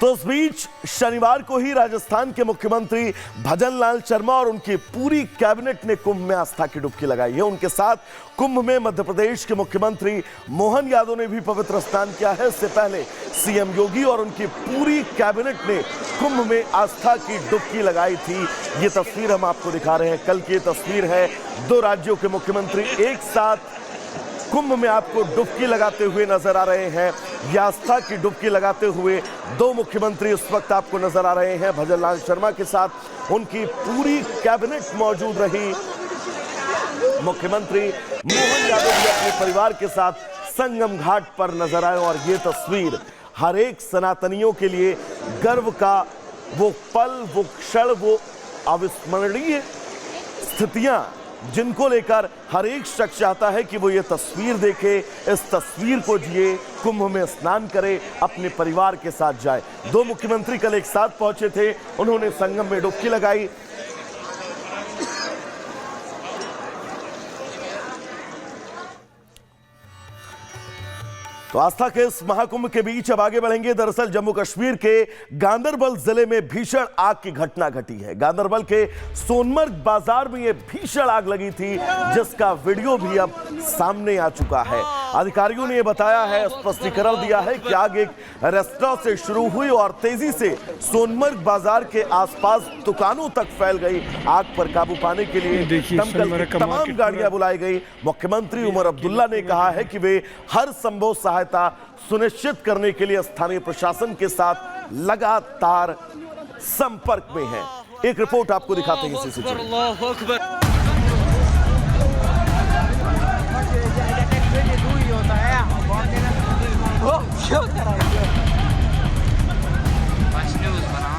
तो इस बीच शनिवार को ही राजस्थान के मुख्यमंत्री भजन लाल शर्मा और उनकी पूरी कैबिनेट ने कुंभ में आस्था की डुबकी लगाई है। उनके साथ कुंभ में मध्य प्रदेश के मुख्यमंत्री मोहन यादव ने भी पवित्र स्नान किया है। इससे पहले सीएम योगी और उनकी पूरी कैबिनेट ने कुंभ में आस्था की डुबकी लगाई थी। ये तस्वीर हम आपको दिखा रहे हैं। कल की तस्वीर है, 2 राज्यों के मुख्यमंत्री एक साथ कुंभ में आपको डुबकी लगाते हुए नजर आ रहे हैं। यह आस्था की डुबकी लगाते हुए 2 मुख्यमंत्री इस वक्त आपको नजर आ रहे हैं। भजन लाल शर्मा के साथ उनकी पूरी कैबिनेट मौजूद रही। मुख्यमंत्री मोहन यादव भी अपने परिवार के साथ संगम घाट पर नजर आए और ये तस्वीर हर एक सनातनियों के लिए गर्व का वो पल, वो क्षण, वो अविस्मरणीय स्थितियां जिनको लेकर हर एक शख्स चाहता है कि वो ये तस्वीर देखे, इस तस्वीर को जिए, कुंभ में स्नान करे, अपने परिवार के साथ जाए। 2 मुख्यमंत्री कल एक साथ पहुंचे थे, उन्होंने संगम में डुबकी लगाई। तो आस्था के इस महाकुंभ के बीच अब आगे बढ़ेंगे। दरअसल जम्मू कश्मीर के गांदरबल जिले में भीषण आग की घटना घटी है। गांदरबल के सोनमर्ग बाजार में यह भीषण आग लगी थी, जिसका वीडियो भी अब सामने आ चुका है। अधिकारियों ने यह बताया है, स्पष्टीकरण दिया है कि आग एक रेस्टोरेंट से शुरू हुई और तेजी से सोनमर्ग बाजार के आसपास दुकानों तक फैल गई। आग पर काबू पाने के लिए दमकल की तमाम गाड़ियां बुलाई गई। मुख्यमंत्री उमर अब्दुल्ला ने कहा है कि वे हर संभव सहायता सुनिश्चित करने के लिए स्थानीय प्रशासन के साथ लगातार संपर्क में हैं। एक रिपोर्ट आपको दिखाते हैं सीसीटीवी।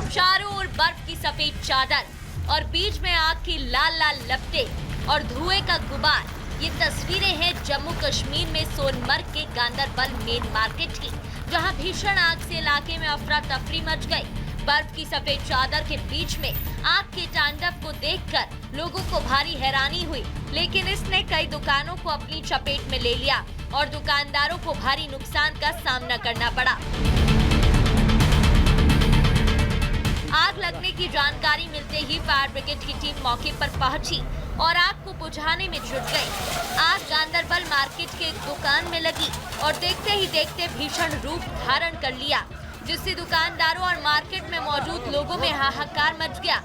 चारों ओर बर्फ की सफेद चादर और बीच में आग की लाल लाल लपटें और धुएं का गुबार। ये तस्वीरें हैं जम्मू कश्मीर में सोनमर्ग के गांदरबल मेन मार्केट की, जहां भीषण आग से इलाके में अफरा तफरी मच गई। बर्फ की सफेद चादर के बीच में आग के तांडव को देखकर लोगों को भारी हैरानी हुई, लेकिन इसने कई दुकानों को अपनी चपेट में ले लिया और दुकानदारों को भारी नुकसान का सामना करना पड़ा। आग लगने की जानकारी मिलते ही फायर ब्रिगेड की टीम मौके पर पहुंची और आग को बुझाने में जुट गई। आग गांदरबल मार्केट के दुकान में लगी और देखते ही देखते भीषण रूप धारण कर लिया, जिससे दुकानदारों और मार्केट में मौजूद लोगों में हाहाकार मच गया।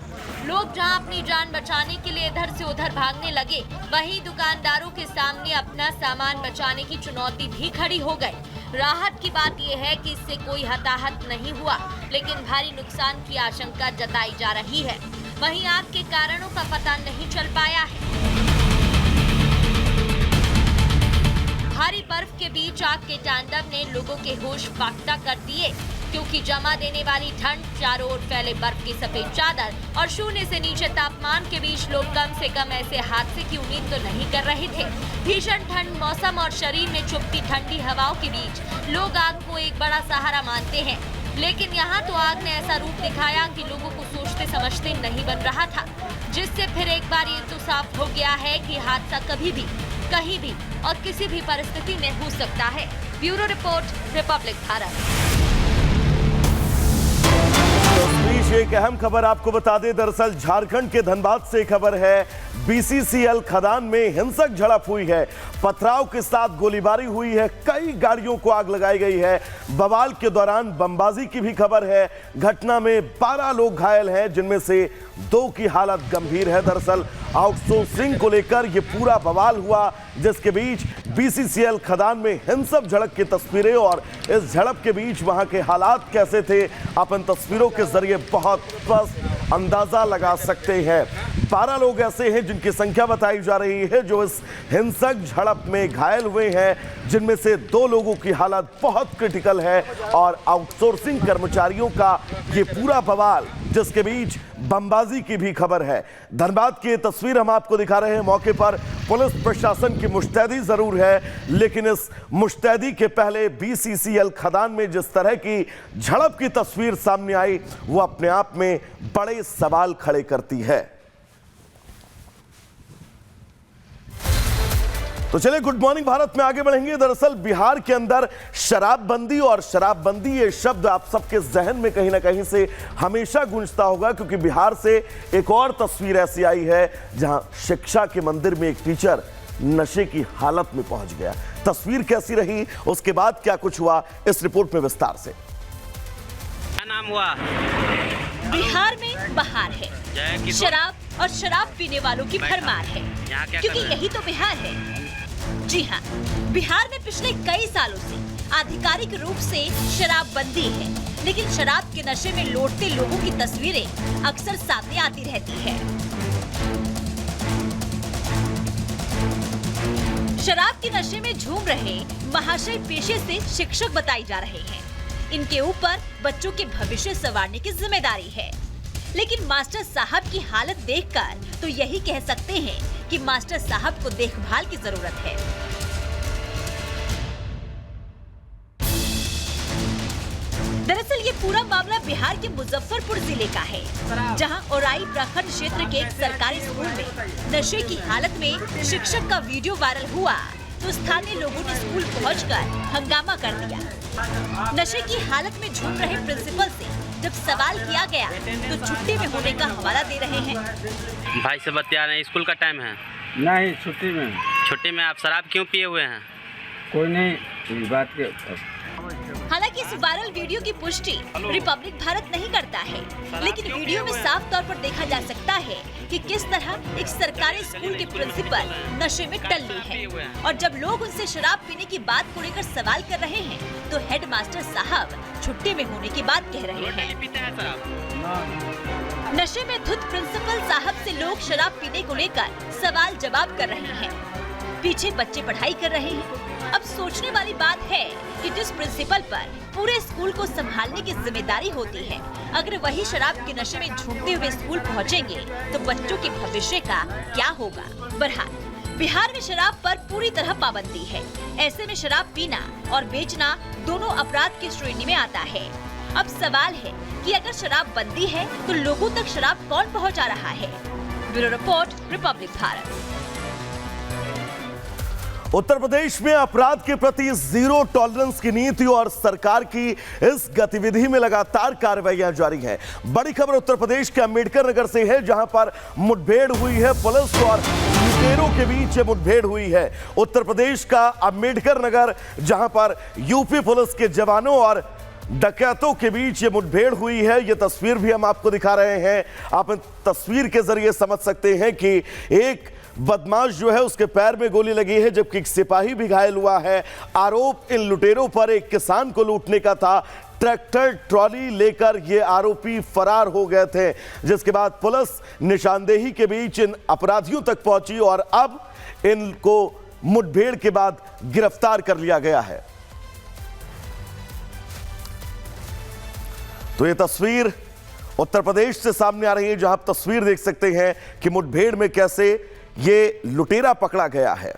लोग जहां अपनी जान बचाने के लिए इधर से उधर भागने लगे, वहीं दुकानदारों के सामने अपना सामान बचाने की चुनौती भी खड़ी हो गई। राहत की बात यह है कि इससे कोई हताहत नहीं हुआ, लेकिन भारी नुकसान की आशंका जताई जा रही है। वहीं आग के कारणों का पता नहीं चल पाया है। भारी बर्फ के बीच आग के तांडव ने लोगों के होश फाख्ता कर दिए, क्योंकि जमा देने वाली ठंड, चारों ओर फैले बर्फ की सफेद चादर और शून्य से नीचे तापमान के बीच लोग कम से कम ऐसे हादसे की उम्मीद तो नहीं कर रहे थे। भीषण ठंड मौसम और शरीर में चुभती ठंडी हवाओं के बीच लोग आग को एक बड़ा सहारा मानते हैं, लेकिन यहाँ तो आग ने ऐसा रूप दिखाया कि लोगों को सोचते समझते नहीं बन रहा था, जिससे फिर एक बार ये तो साफ हो गया है कि हादसा कभी भी, कहीं भी और किसी भी परिस्थिति में हो सकता है। Bureau report, Republic Bharat. एक अहम खबर आपको बता दें, दरअसल झारखंड के धनबाद से खबर है। बीसीसीएल खदान में हिंसक झड़प हुई है, पथराव के साथ गोलीबारी हुई है, कई गाड़ियों को आग लगाई गई है। बवाल के दौरान बमबाजी की भी खबर है। घटना में 12 लोग घायल हैं, जिनमें से 2 की हालत गंभीर है। दरअसल आउटसोर्सिंग को लेकर यह पूरा बवाल हुआ, जिसके बीच बीसीसीएल खदान में हिंसक झड़प की तस्वीरें और इस झड़प के बीच वहां के हालात कैसे थे, अपन तस्वीरों के जरिए बहुत स्पष्ट अंदाजा लगा सकते हैं। 12 लोग ऐसे हैं जिनकी संख्या बताई जा रही है जो इस हिंसक झड़प में घायल हुए हैं, जिनमें से 2 लोगों की हालत बहुत क्रिटिकल है और आउटसोर्सिंग कर्मचारियों का ये पूरा बवाल, जिसके बीच बमबाजी की भी खबर है। धनबाद की तस्वीर हम आपको दिखा रहे हैं। मौके पर पुलिस प्रशासन की मुस्तैदी जरूर है, लेकिन इस मुस्तैदी के पहले बीसीसीएल खदान में जिस तरह की झड़प की तस्वीर सामने आई, वो अपने आप में बड़े सवाल खड़े करती है। तो चलिए गुड मॉर्निंग भारत में आगे बढ़ेंगे। दरअसल बिहार के अंदर शराबबंदी और शराबबंदी ये शब्द आप सबके जहन में कहीं ना कहीं से हमेशा गूंजता होगा, क्योंकि बिहार से एक और तस्वीर ऐसी आई है जहां शिक्षा के मंदिर में एक टीचर नशे की हालत में पहुंच गया। तस्वीर कैसी रही, उसके बाद क्या कुछ हुआ, इस रिपोर्ट में विस्तार से। क्या नाम हुआ? बिहार में बहार है, शराब और शराब पीने वालों की भरमार है, क्योंकि यही तो बिहार है। जी हाँ, बिहार में पिछले कई सालों से आधिकारिक रूप से शराबबंदी है, लेकिन शराब के नशे में लौटते लोगों की तस्वीरें अक्सर सामने आती रहती है। शराब के नशे में झूम रहे महाशय पेशे से शिक्षक बताई जा रहे हैं। इनके ऊपर बच्चों के भविष्य संवारने की जिम्मेदारी है, लेकिन मास्टर साहब की हालत देखकर तो यही कह सकते हैं कि मास्टर साहब को देखभाल की जरूरत है। दरअसल ये पूरा मामला बिहार के मुजफ्फरपुर जिले का है, जहां औराई प्रखंड क्षेत्र के एक सरकारी स्कूल में नशे की हालत में शिक्षक का वीडियो वायरल हुआ तो स्थानीय लोगों ने स्कूल पहुंचकर हंगामा कर दिया। नशे की हालत में झूम रहे प्रिंसिपल से जब सवाल किया गया तो छुट्टी में होने का हवाला दे रहे हैं। भाई से बतिया रहे हैं, स्कूल का टाइम है। नहीं, छुट्टी में। छुट्टी में आप शराब क्यों पिए हुए हैं? कोई नहीं, बात के। हालांकि इस वायरल वीडियो की पुष्टि रिपब्लिक भारत नहीं करता है, लेकिन वीडियो में साफ तौर पर देखा जा सकता है कि किस तरह एक सरकारी स्कूल के प्रिंसिपल नशे में टल्ले हैं, और जब लोग उनसे शराब पीने की बात को लेकर सवाल कर रहे हैं तो हेडमास्टर साहब छुट्टी में होने की बात कह रहे हैं। नशे में धुत प्रिंसिपल साहब से लोग शराब पीने को लेकर सवाल जवाब कर रहे हैं। पीछे बच्चे पढ़ाई कर रहे हैं। अब सोचने वाली बात है कि जिस प्रिंसिपल पर पूरे स्कूल को संभालने की जिम्मेदारी होती है, अगर वही शराब के नशे में झूमते हुए स्कूल पहुंचेंगे तो बच्चों के भविष्य का क्या होगा। बहरहाल बिहार में शराब पर पूरी तरह पाबंदी है। ऐसे में शराब पीना और बेचना दोनों अपराध की श्रेणी में आता है। अब सवाल है कि अगर शराब बंदी है तो लोगों तक शराब कौन पहुँचा रहा है। Bureau report, Republic Bharat. Uttar Pradesh में अपराध के प्रति जीरो टॉलरेंस की नीति और सरकार की इस गतिविधि में लगातार कार्रवाइयां जारी हैं। बड़ी खबर उत्तर प्रदेश के अंबेडकर नगर से है, जहां पर मुठभेड़ हुई है। पुलिस और लुटेरों के बीच मुठभेड़ हुई है। उत्तर प्रदेश का अंबेडकर नगर, जहां पर यूपी पुलिस के जवानों और डकैतों के बीच ये मुठभेड़ हुई है। ये तस्वीर भी हम आपको दिखा रहे हैं। आप इन तस्वीर के जरिए समझ सकते हैं कि एक बदमाश जो है उसके पैर में गोली लगी है, जबकि एक सिपाही भी घायल हुआ है। आरोप इन लुटेरों पर एक किसान को लूटने का था। ट्रैक्टर ट्रॉली लेकर ये आरोपी फरार हो गए थे, जिसके बाद पुलिस निशानदेही के बीच इन अपराधियों तक पहुंची और अब इनको मुठभेड़ के बाद गिरफ्तार कर लिया गया है। तो ये तस्वीर उत्तर प्रदेश से सामने आ रही है, जहां आप तस्वीर देख सकते हैं कि मुठभेड़ में कैसे ये लुटेरा पकड़ा गया है।